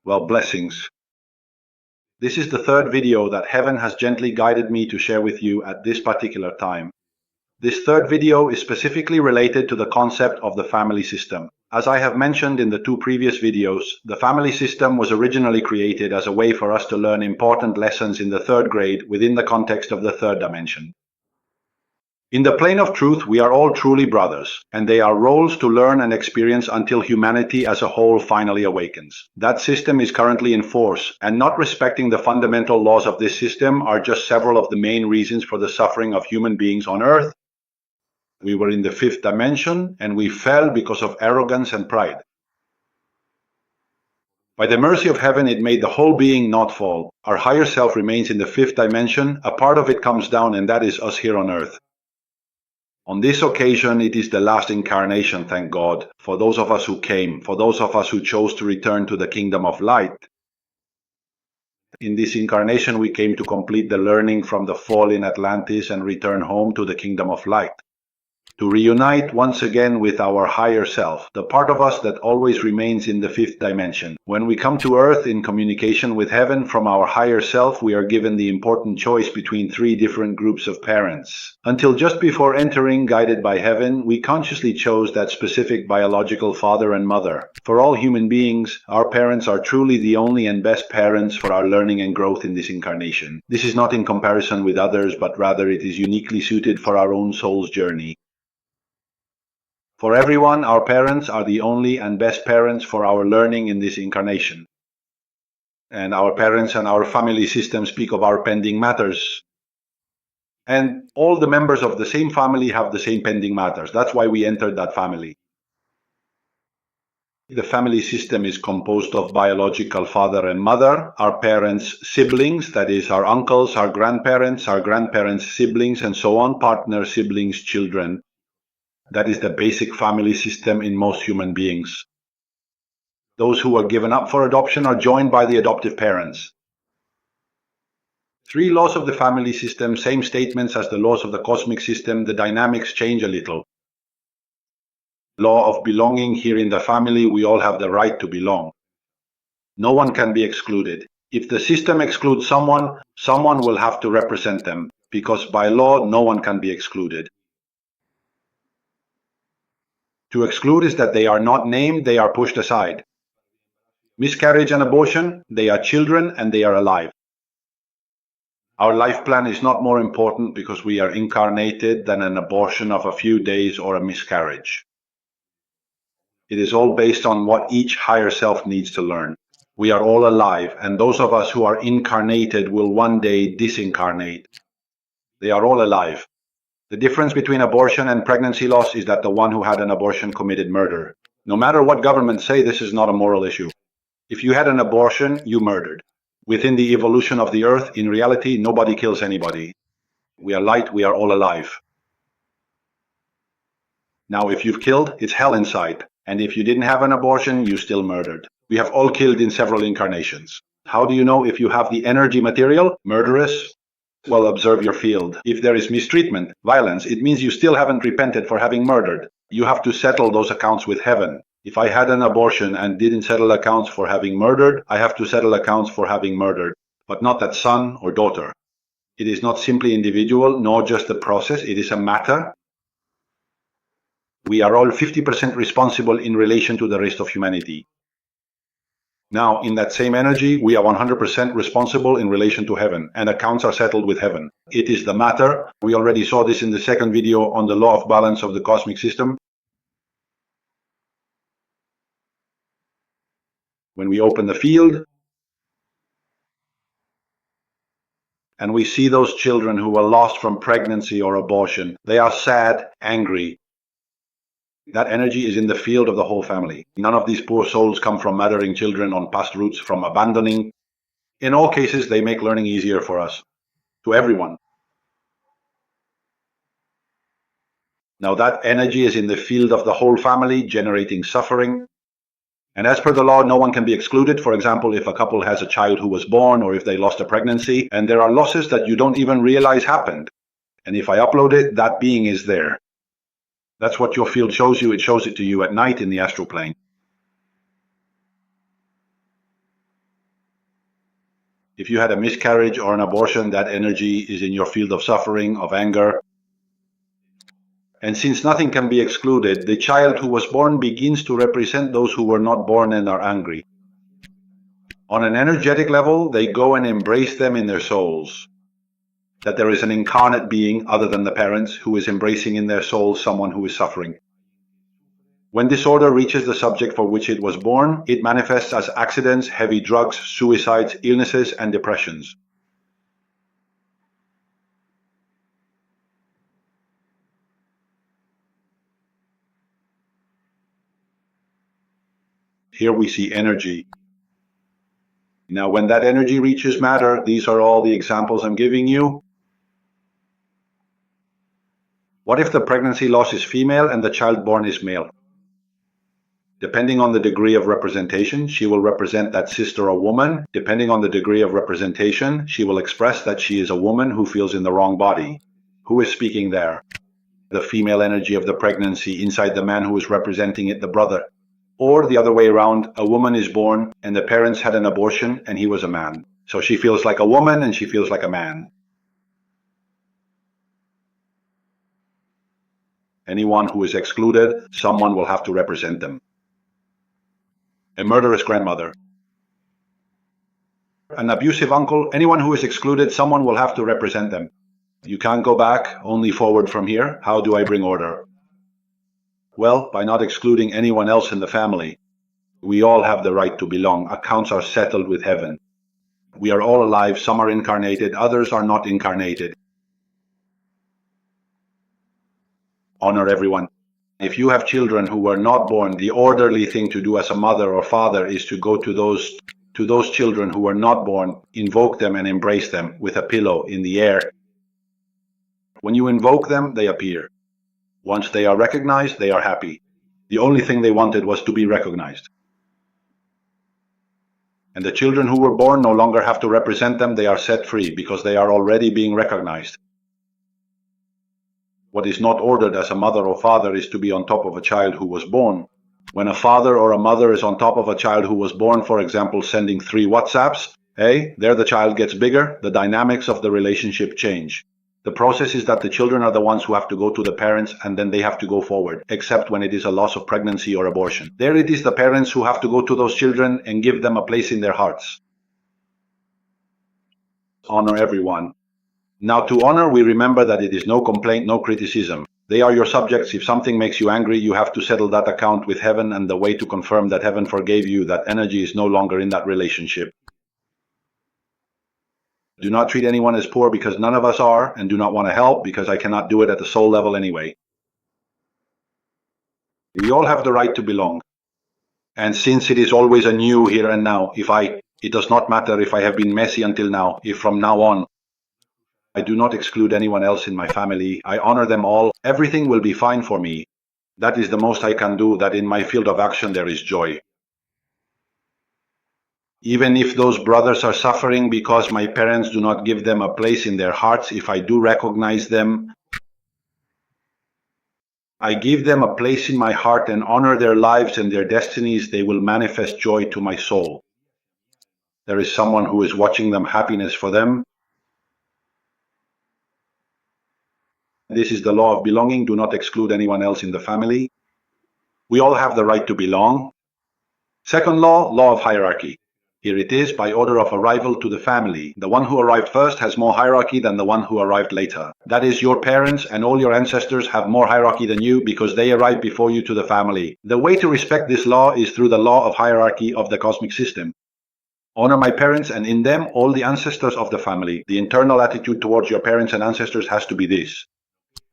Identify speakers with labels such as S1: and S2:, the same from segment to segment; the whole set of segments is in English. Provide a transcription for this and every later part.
S1: Well, blessings. This is the third video that heaven has gently guided me to share with you at this particular time. This third video is specifically related to the concept of the family system. As I have mentioned in the two previous videos, the family system was originally created as a way for us to learn important lessons in the third grade within the context of the third dimension. In the plane of truth, we are all truly brothers, and they are roles to learn and experience until humanity as a whole finally awakens. That system is currently in force, and not respecting the fundamental laws of this system are just several of the main reasons for the suffering of human beings on Earth. We were in the fifth dimension, and we fell because of arrogance and pride. By the mercy of heaven, it made the whole being not fall. Our higher self remains in the fifth dimension, a part of it comes down, and that is us here on Earth. On this occasion, it is the last incarnation, thank God, for those of us who came, for those of us who chose to return to the kingdom of light. In this incarnation, we came to complete the learning from the fall in Atlantis and return home to the kingdom of light. To reunite once again with our higher self, the part of us that always remains in the fifth dimension. When we come to Earth in communication with heaven from our higher self, we are given the important choice between three different groups of parents. Until just before entering, guided by heaven, we consciously chose that specific biological father and mother. For all human beings, our parents are truly the only and best parents for our learning and growth in this incarnation. This is not in comparison with others, but rather it is uniquely suited for our own soul's journey. For everyone, our parents are the only and best parents for our learning in this incarnation. And our parents and our family system speak of our pending matters. And all the members of the same family have the same pending matters. That's why we entered that family. The family system is composed of biological father and mother, our parents' siblings, that is, our uncles, our grandparents' siblings, and so on, partner, siblings, children. That is the basic family system in most human beings. Those who are given up for adoption are joined by the adoptive parents. Three laws of the family system, same statements as the laws of the cosmic system, the dynamics change a little. Law of belonging, here in the family we all have the right to belong. No one can be excluded. If the system excludes someone, someone will have to represent them, because by law no one can be excluded. To exclude is that they are not named, they are pushed aside. Miscarriage and abortion, they are children and they are alive. Our life plan is not more important because we are incarnated than an abortion of a few days or a miscarriage. It is all based on what each higher self needs to learn. We are all alive, and those of us who are incarnated will one day disincarnate. They are all alive. The difference between abortion and pregnancy loss is that the one who had an abortion committed murder. No matter what governments say, this is not a moral issue. If you had an abortion, you murdered. Within the evolution of the earth, in reality, nobody kills anybody. We are light, we are all alive. Now, if you've killed, it's hell inside. And if you didn't have an abortion, you still murdered. We have all killed in several incarnations. How do you know if you have the energy material, murderous? Well, observe your field. If there is mistreatment, violence, it means you still haven't repented for having murdered. You have to settle those accounts with heaven. If I had an abortion and didn't settle accounts for having murdered, I have to settle accounts for having murdered, but not that son or daughter. It is not simply individual, nor just a process, it is a matter. We are all 50% responsible in relation to the rest of humanity. Now, in that same energy, we are 100% responsible in relation to heaven, and accounts are settled with heaven. It is the matter. We already saw this in the second video on the law of balance of the cosmic system. When we open the field, and we see those children who were lost from pregnancy or abortion, they are sad, angry. That energy is in the field of the whole family. None of these poor souls come from murdering children on past routes, from abandoning. In all cases, they make learning easier for us, to everyone. Now that energy is in the field of the whole family, generating suffering. And as per the law, no one can be excluded. For example, if a couple has a child who was born, or if they lost a pregnancy, and there are losses that you don't even realize happened. And if I upload it, that being is there. That's what your field shows you. It shows it to you at night in the astral plane. If you had a miscarriage or an abortion, that energy is in your field of suffering, of anger. And since nothing can be excluded, the child who was born begins to represent those who were not born and are angry. On an energetic level, they go and embrace them in their souls. That there is an incarnate being other than the parents who is embracing in their soul someone who is suffering. When disorder reaches the subject for which it was born, it manifests as accidents, heavy drugs, suicides, illnesses, and depressions. Here we see energy. Now, when that energy reaches matter, these are all the examples I'm giving you. What if the pregnancy loss is female and the child born is male? Depending on the degree of representation, she will represent that sister or woman. Depending on the degree of representation, she will express that she is a woman who feels in the wrong body. Who is speaking there? The female energy of the pregnancy inside the man who is representing it, the brother. Or the other way around, a woman is born and the parents had an abortion and he was a man. So she feels like a woman and she feels like a man. Anyone who is excluded, someone will have to represent them. A murderous grandmother. An abusive uncle, anyone who is excluded, someone will have to represent them. You can't go back, only forward from here. How do I bring order? Well, by not excluding anyone else in the family. We all have the right to belong. Accounts are settled with heaven. We are all alive. Some are incarnated, others are not incarnated. Honor everyone. If you have children who were not born, the orderly thing to do as a mother or father is to go to those children who were not born, invoke them and embrace them with a pillow in the air. When you invoke them, they appear. Once they are recognized, they are happy. The only thing they wanted was to be recognized. And the children who were born no longer have to represent them. They are set free because they are already being recognized. What is not ordered as a mother or father is to be on top of a child who was born. When a father or a mother is on top of a child who was born, for example, sending 3 WhatsApps, there the child gets bigger, the dynamics of the relationship change. The process is that the children are the ones who have to go to the parents and then they have to go forward, except when it is a loss of pregnancy or abortion. There it is the parents who have to go to those children and give them a place in their hearts. Honor everyone. Now, to honor, we remember that it is no complaint, no criticism. They are your subjects. If something makes you angry, you have to settle that account with heaven, and the way to confirm that heaven forgave you, that energy is no longer in that relationship. Do not treat anyone as poor because none of us are, and do not want to help because I cannot do it at the soul level anyway. We all have the right to belong. And since it is always a new here and now, it does not matter if I have been messy until now, if from now on, I do not exclude anyone else in my family. I honor them all. Everything will be fine for me. That is the most I can do, that in my field of action there is joy. Even if those brothers are suffering because my parents do not give them a place in their hearts, if I do recognize them, I give them a place in my heart and honor their lives and their destinies, they will manifest joy to my soul. There is someone who is watching them, happiness for them. This is the law of belonging. Do not exclude anyone else in the family. We all have the right to belong. Second law, law of hierarchy. Here it is, by order of arrival to the family. The one who arrived first has more hierarchy than the one who arrived later. That is, your parents and all your ancestors have more hierarchy than you because they arrived before you to the family. The way to respect this law is through the law of hierarchy of the cosmic system. Honor my parents and in them all the ancestors of the family. The internal attitude towards your parents and ancestors has to be this.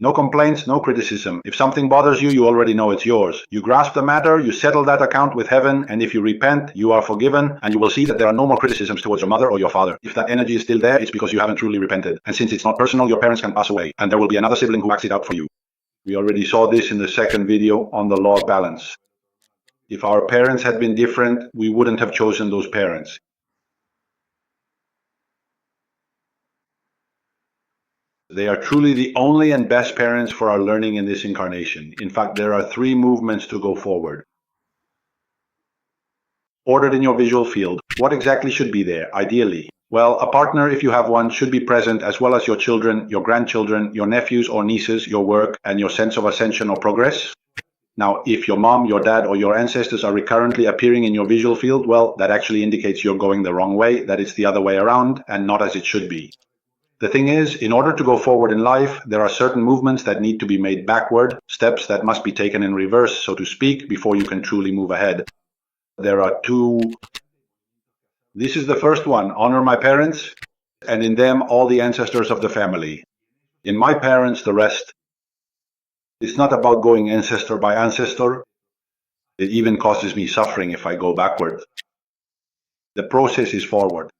S1: No complaints, no criticism. If something bothers you, you already know it's yours. You grasp the matter, you settle that account with heaven, and if you repent, you are forgiven, and you will see that there are no more criticisms towards your mother or your father. If that energy is still there, it's because you haven't truly repented. And since it's not personal, your parents can pass away, and there will be another sibling who acts it out for you. We already saw this in the second video on the law of balance. If our parents had been different, we wouldn't have chosen those parents. They are truly the only and best parents for our learning in this incarnation. In fact, there are 3 movements to go forward. Ordered in your visual field. What exactly should be there, ideally? Well, a partner, if you have one, should be present, as well as your children, your grandchildren, your nephews or nieces, your work, and your sense of ascension or progress. Now, if your mom, your dad, or your ancestors are recurrently appearing in your visual field, well, that actually indicates you're going the wrong way, that it's the other way around, and not as it should be. The thing is, in order to go forward in life, there are certain movements that need to be made backward, steps that must be taken in reverse, so to speak, before you can truly move ahead. There are two. This is the first one: honor my parents, and in them all the ancestors of the family. In my parents, the rest. It's not about going ancestor by ancestor. It even causes me suffering if I go backward. The process is forward.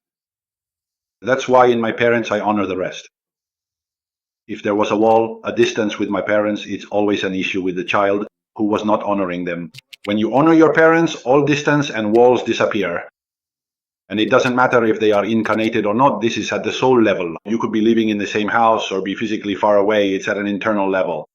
S1: That's why in my parents I honor the rest. If there was a wall, a distance with my parents, it's always an issue with the child who was not honoring them. When you honor your parents, all distance and walls disappear. And it doesn't matter if they are incarnated or not, this is at the soul level. You could be living in the same house or be physically far away, it's at an internal level.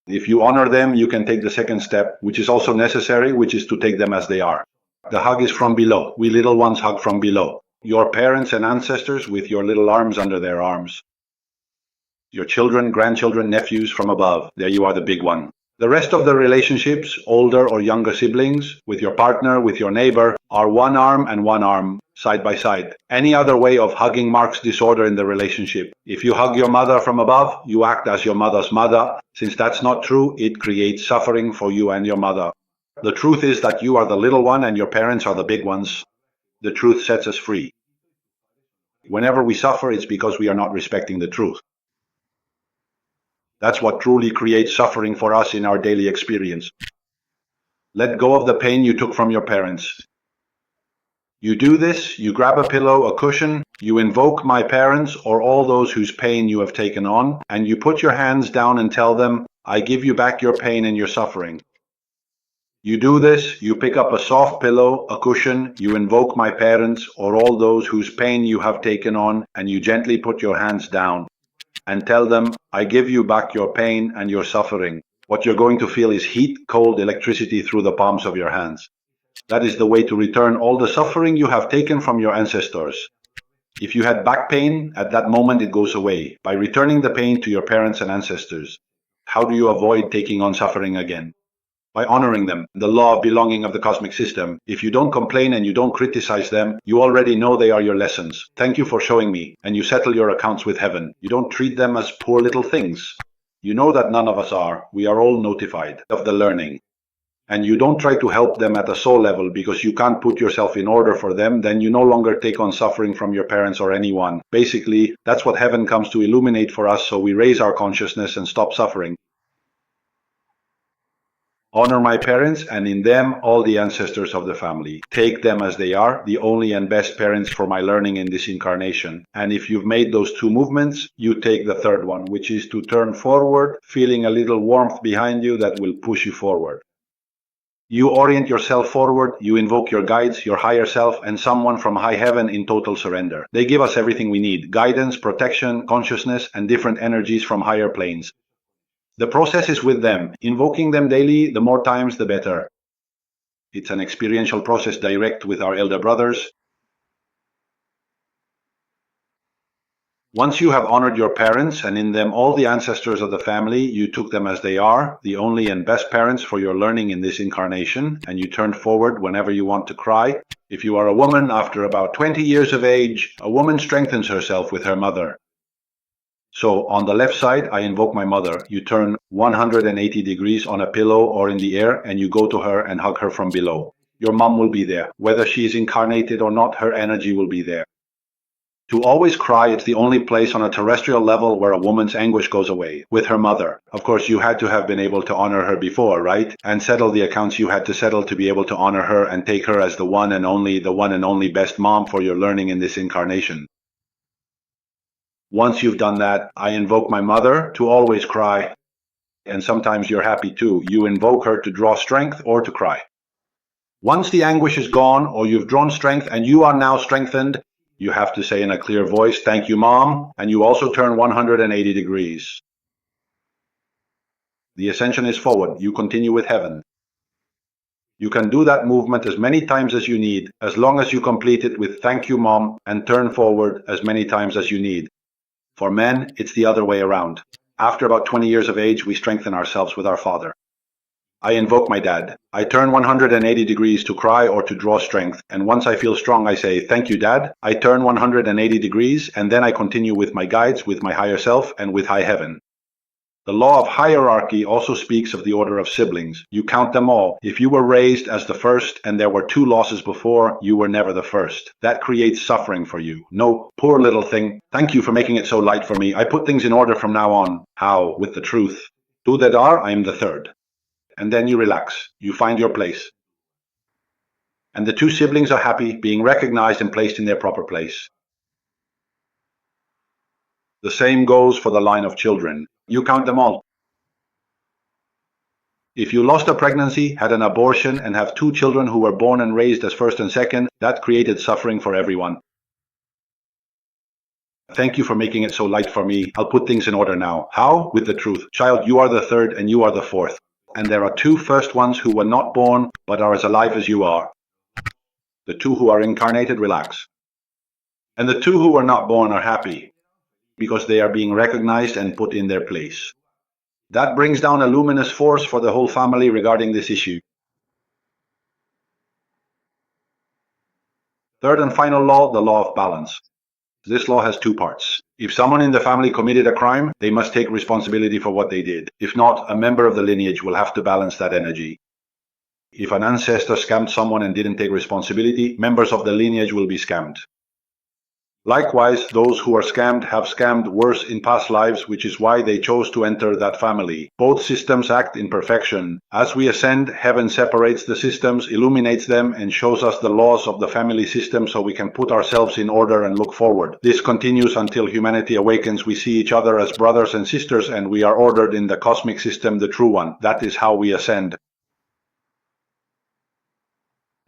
S1: If you honor them, you can take the second step, which is also necessary, which is to take them as they are. The hug is from below. We little ones hug from below. Your parents and ancestors with your little arms under their arms. Your children, grandchildren, nephews from above. There you are, the big one. The rest of the relationships, older or younger siblings, with your partner, with your neighbor, are one arm, side by side. Any other way of hugging marks disorder in the relationship. If you hug your mother from above, you act as your mother's mother. Since that's not true, it creates suffering for you and your mother. The truth is that you are the little one and your parents are the big ones. The truth sets us free. Whenever we suffer, it's because we are not respecting the truth. That's what truly creates suffering for us in our daily experience. Let go of the pain you took from your parents. You do this, you grab a pillow, a cushion, you invoke my parents or all those whose pain you have taken on, and you put your hands down and tell them, I give you back your pain and your suffering. You do this, you pick up a soft pillow, a cushion, you invoke my parents or all those whose pain you have taken on, and you gently put your hands down and tell them, I give you back your pain and your suffering. What you're going to feel is heat, cold electricity through the palms of your hands. That is the way to return all the suffering you have taken from your ancestors. If you had back pain, at that moment it goes away, by returning the pain to your parents and ancestors. How do you avoid taking on suffering again? By honoring them, the law of belonging of the cosmic system. If you don't complain and you don't criticize them, you already know they are your lessons. Thank you for showing me, and you settle your accounts with heaven. You don't treat them as poor little things. You know that none of us are. We are all notified of the learning. And you don't try to help them at a soul level because you can't put yourself in order for them, then you no longer take on suffering from your parents or anyone. Basically, that's what heaven comes to illuminate for us, so we raise our consciousness and stop suffering. Honor my parents, and in them all the ancestors of the family. Take them as they are, the only and best parents for my learning in this incarnation. And if you've made those two movements, you take the third one, which is to turn forward, feeling a little warmth behind you that will push you forward. You orient yourself forward, you invoke your guides, your higher self, and someone from high heaven in total surrender. They give us everything we need: guidance, protection, consciousness, and different energies from higher planes. The process is with them. Invoking them daily, the more times the better. It's an experiential process direct with our elder brothers. Once you have honored your parents, and in them all the ancestors of the family, you took them as they are, the only and best parents for your learning in this incarnation, and you turned forward whenever you want to cry. If you are a woman, after about 20 years of age, a woman strengthens herself with her mother. So on the left side, I invoke my mother. You turn 180 degrees on a pillow or in the air, and you go to her and hug her from below. Your mom will be there. Whether she is incarnated or not, her energy will be there. To always cry, it's the only place on a terrestrial level where a woman's anguish goes away, with her mother. Of course, you had to have been able to honor her before, right? And settle the accounts you had to settle to be able to honor her and take her as the one and only best mom for your learning in this incarnation. Once you've done that, I invoke my mother to always cry. And sometimes you're happy too. You invoke her to draw strength or to cry. Once the anguish is gone or you've drawn strength and you are now strengthened, you have to say in a clear voice, thank you, Mom, and you also turn 180 degrees. The ascension is forward. You continue with heaven. You can do that movement as many times as you need, as long as you complete it with "thank you, Mom," and turn forward as many times as you need. For men, it's the other way around. After about 20 years of age, we strengthen ourselves with our father. I invoke my dad. I turn 180 degrees to cry or to draw strength, and once I feel strong, I say, "Thank you, Dad." I turn 180 degrees, and then I continue with my guides, with my higher self, and with high heaven. The law of hierarchy also speaks of the order of siblings. You count them all. If you were raised as the first and there were 2 losses before, you were never the first. That creates suffering for you. No, poor little thing. Thank you for making it so light for me. I put things in order from now on. How? With the truth. Two that are, I am the third. And then you relax. You find your place. And the 2 siblings are happy, being recognized and placed in their proper place. The same goes for the line of children. You count them all. If you lost a pregnancy, had an abortion, and have 2 children who were born and raised as first and second, that created suffering for everyone. Thank you for making it so light for me. I'll put things in order now. How? With the truth. Child, you are the third and you are the fourth. And there are 2 first ones who were not born, but are as alive as you are. The 2 who are incarnated relax. And the 2 who are not born are happy, because they are being recognized and put in their place. That brings down a luminous force for the whole family regarding this issue. Third and final law, the law of balance. This law has 2 parts. If someone in the family committed a crime, they must take responsibility for what they did. If not, a member of the lineage will have to balance that energy. If an ancestor scammed someone and didn't take responsibility, members of the lineage will be scammed. Likewise, those who are scammed have scammed worse in past lives, which is why they chose to enter that family. Both systems act in perfection. As we ascend, heaven separates the systems, illuminates them, and shows us the laws of the family system so we can put ourselves in order and look forward. This continues until humanity awakens. We see each other as brothers and sisters, and we are ordered in the cosmic system, the true one. That is how we ascend.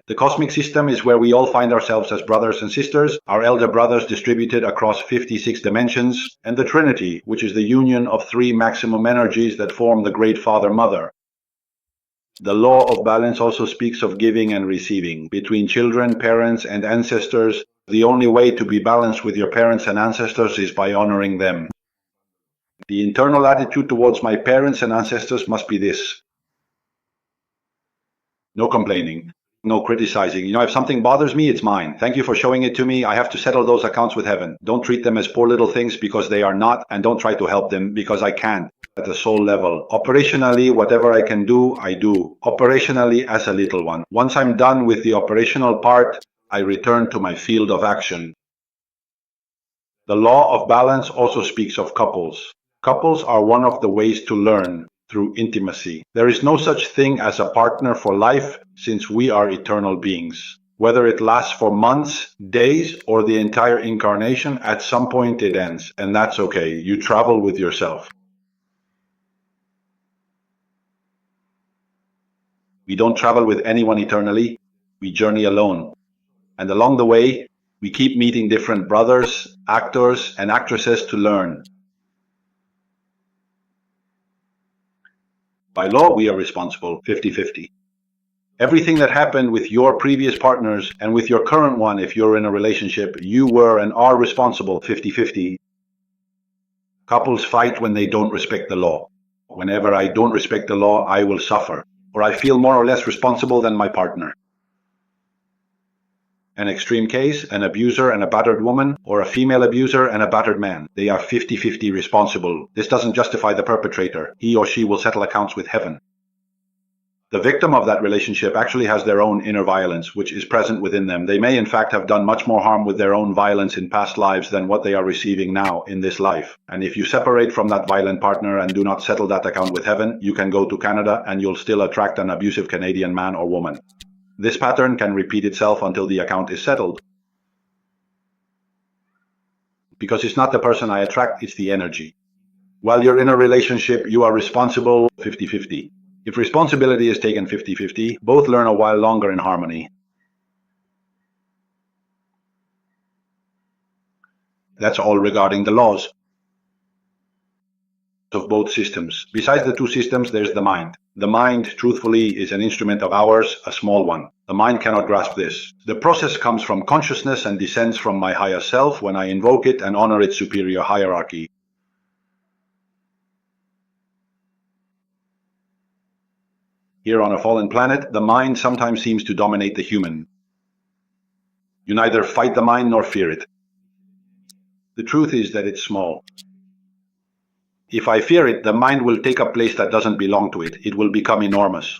S1: The cosmic system is where we all find ourselves as brothers and sisters, our elder brothers distributed across 56 dimensions, and the Trinity, which is the union of 3 maximum energies that form the Great Father Mother. The law of balance also speaks of giving and receiving. Between children, parents, and ancestors, the only way to be balanced with your parents and ancestors is by honoring them. The internal attitude towards my parents and ancestors must be this: no complaining. No criticizing. If something bothers me, it's mine. Thank you for showing it to me. I have to settle those accounts with heaven. Don't treat them as poor little things because they are not, and don't try to help them because I can't. At the soul level. Operationally, whatever I can do, I do. Operationally as a little one. Once I'm done with the operational part, I return to my field of action. The law of balance also speaks of couples. Couples are one of the ways to learn. Through intimacy. There is no such thing as a partner for life, since we are eternal beings. Whether it lasts for months, days, or the entire incarnation, at some point it ends, and that's okay. You travel with yourself. We don't travel with anyone eternally, we journey alone. And along the way, we keep meeting different brothers, actors, and actresses to learn. By law, we are responsible 50-50. Everything that happened with your previous partners and with your current one, if you're in a relationship, you were and are responsible 50-50. Couples fight when they don't respect the law. Whenever I don't respect the law, I will suffer, or I feel more or less responsible than my partner. An extreme case, an abuser and a battered woman, or a female abuser and a battered man. They are 50-50 responsible. This doesn't justify the perpetrator. He or she will settle accounts with heaven. The victim of that relationship actually has their own inner violence, which is present within them. They may in fact have done much more harm with their own violence in past lives than what they are receiving now in this life. And if you separate from that violent partner and do not settle that account with heaven, you can go to Canada and you'll still attract an abusive Canadian man or woman. This pattern can repeat itself until the account is settled. Because it's not the person I attract, it's the energy. While you're in a relationship, you are responsible 50-50. If responsibility is taken 50-50, both learn a while longer in harmony. That's all regarding the laws. of both systems. Besides the two systems, there's the mind. The mind, truthfully, is an instrument of ours, a small one. The mind cannot grasp this. The process comes from consciousness and descends from my higher self when I invoke it and honor its superior hierarchy. Here on a fallen planet, the mind sometimes seems to dominate the human. You neither fight the mind nor fear it. The truth is that it's small. If I fear it, the mind will take a place that doesn't belong to it. It will become enormous.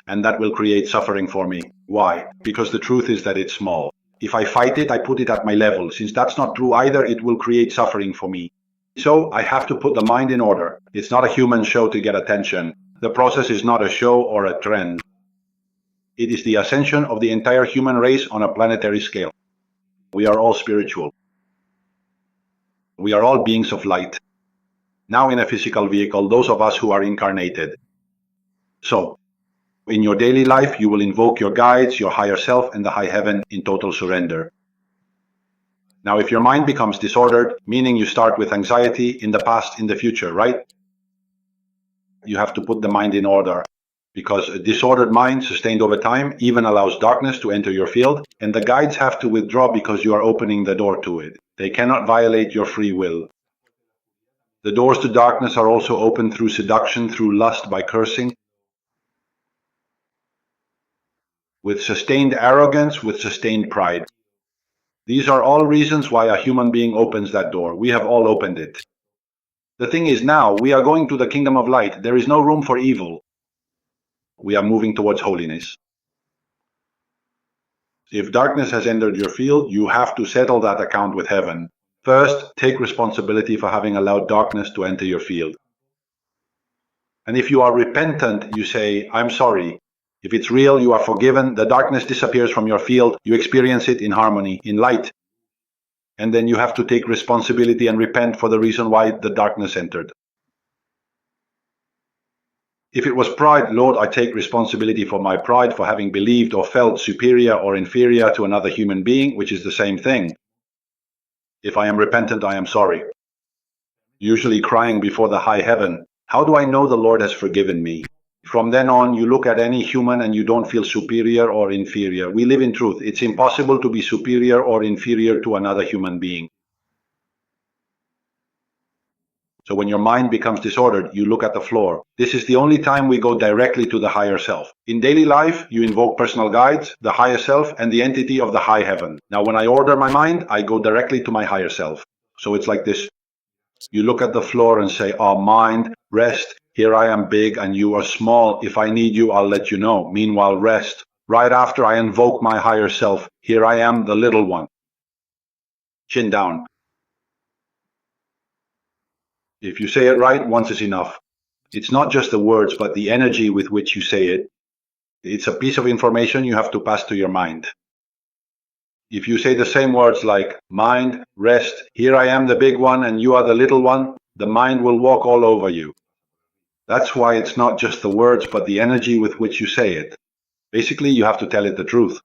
S1: And that will create suffering for me. Why? Because the truth is that it's small. If I fight it, I put it at my level. Since that's not true either, it will create suffering for me. So I have to put the mind in order. It's not a human show to get attention. The process is not a show or a trend. It is the ascension of the entire human race on a planetary scale. We are all spiritual. We are all beings of light. Now in a physical vehicle, those of us who are incarnated. So, in your daily life, you will invoke your guides, your higher self, and the high heaven in total surrender. Now, if your mind becomes disordered, meaning you start with anxiety in the past, in the future, right? You have to put the mind in order, because a disordered mind sustained over time even allows darkness to enter your field, and the guides have to withdraw because you are opening the door to it. They cannot violate your free will. The doors to darkness are also opened through seduction, through lust, by cursing, with sustained arrogance, with sustained pride. These are all reasons why a human being opens that door. We have all opened it. The thing is now, we are going to the kingdom of light. There is no room for evil. We are moving towards holiness. If darkness has entered your field, you have to settle that account with heaven. First, take responsibility for having allowed darkness to enter your field. And if you are repentant, you say, I'm sorry. If it's real, you are forgiven, the darkness disappears from your field, you experience it in harmony, in light. And then you have to take responsibility and repent for the reason why the darkness entered. If it was pride, Lord, I take responsibility for my pride, for having believed or felt superior or inferior to another human being, which is the same thing. If I am repentant, I am sorry. Usually crying before the high heaven, how do I know the Lord has forgiven me? From then on, you look at any human and you don't feel superior or inferior. We live in truth. It's impossible to be superior or inferior to another human being. So when your mind becomes disordered, you look at the floor. This is the only time we go directly to the higher self. In daily life, you invoke personal guides, the higher self, and the entity of the high heaven. Now, when I order my mind, I go directly to my higher self. So it's like this. You look at the floor and say, oh, mind, rest. Here I am big and you are small. If I need you, I'll let you know. Meanwhile, rest. Right after I invoke my higher self, here I am, the little one. Chin down. If you say it right, once is enough. It's not just the words, but the energy with which you say it. It's a piece of information you have to pass to your mind. If you say the same words like, mind, rest, here I am the big one and you are the little one, the mind will walk all over you. That's why it's not just the words, but the energy with which you say it. Basically, you have to tell it the truth.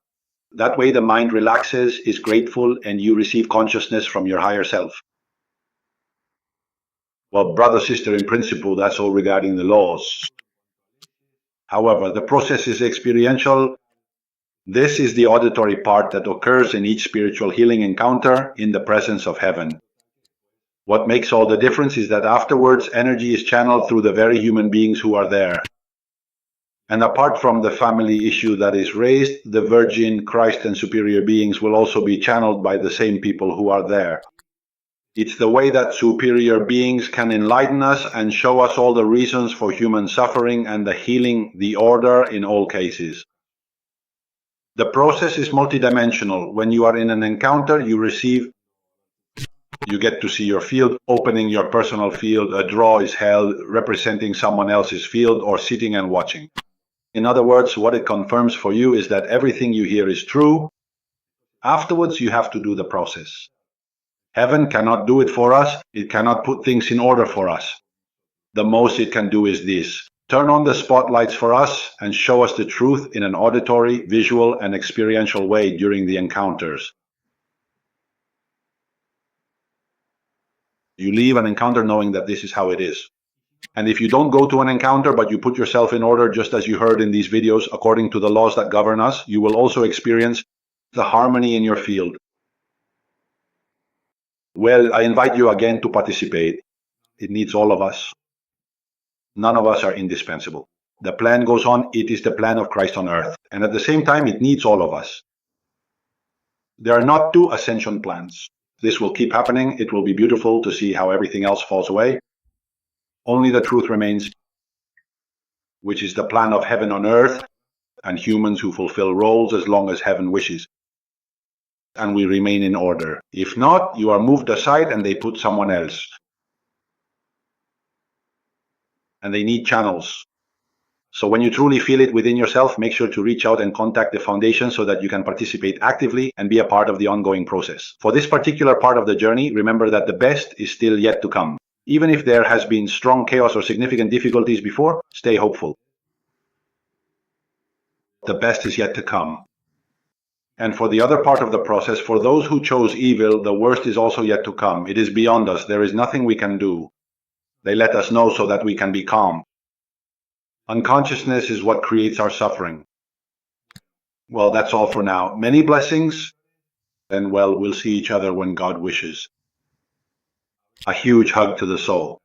S1: That way the mind relaxes, is grateful, and you receive consciousness from your higher self. Well, brother, sister, in principle, that's all regarding the laws. However, the process is experiential. This is the auditory part that occurs in each spiritual healing encounter in the presence of heaven. What makes all the difference is that afterwards, energy is channeled through the very human beings who are there. And apart from the family issue that is raised, the Virgin, Christ, and superior beings will also be channeled by the same people who are there. It's the way that superior beings can enlighten us and show us all the reasons for human suffering and the healing, the order in all cases. The process is multidimensional. When you are in an encounter, you get to see your field, opening your personal field. A draw is held representing someone else's field, or sitting and watching. In other words, what it confirms for you is that everything you hear is true. Afterwards, you have to do the process. Heaven cannot do it for us. It cannot put things in order for us. The most it can do is this: turn on the spotlights for us and show us the truth in an auditory, visual, and experiential way during the encounters. You leave an encounter knowing that this is how it is. And if you don't go to an encounter, but you put yourself in order, just as you heard in these videos, according to the laws that govern us, you will also experience the harmony in your field. Well, I invite you again to participate. It needs all of us. None of us are indispensable. The plan goes on. It is the plan of Christ on earth. And at the same time, it needs all of us. There are not two ascension plans. This will keep happening. It will be beautiful to see how everything else falls away. Only the truth remains, which is the plan of heaven on earth and humans who fulfill roles as long as heaven wishes. And we remain in order. If not, you are moved aside and they put someone else. And they need channels. So when you truly feel it within yourself, make sure to reach out and contact the foundation so that you can participate actively and be a part of the ongoing process. For this particular part of the journey, remember that the best is still yet to come. Even if there has been strong chaos or significant difficulties before, stay hopeful. The best is yet to come. And for the other part of the process, for those who chose evil, the worst is also yet to come. It is beyond us. There is nothing we can do. They let us know so that we can be calm. Unconsciousness is what creates our suffering. Well, that's all for now. Many blessings, and well, we'll see each other when God wishes. A huge hug to the soul.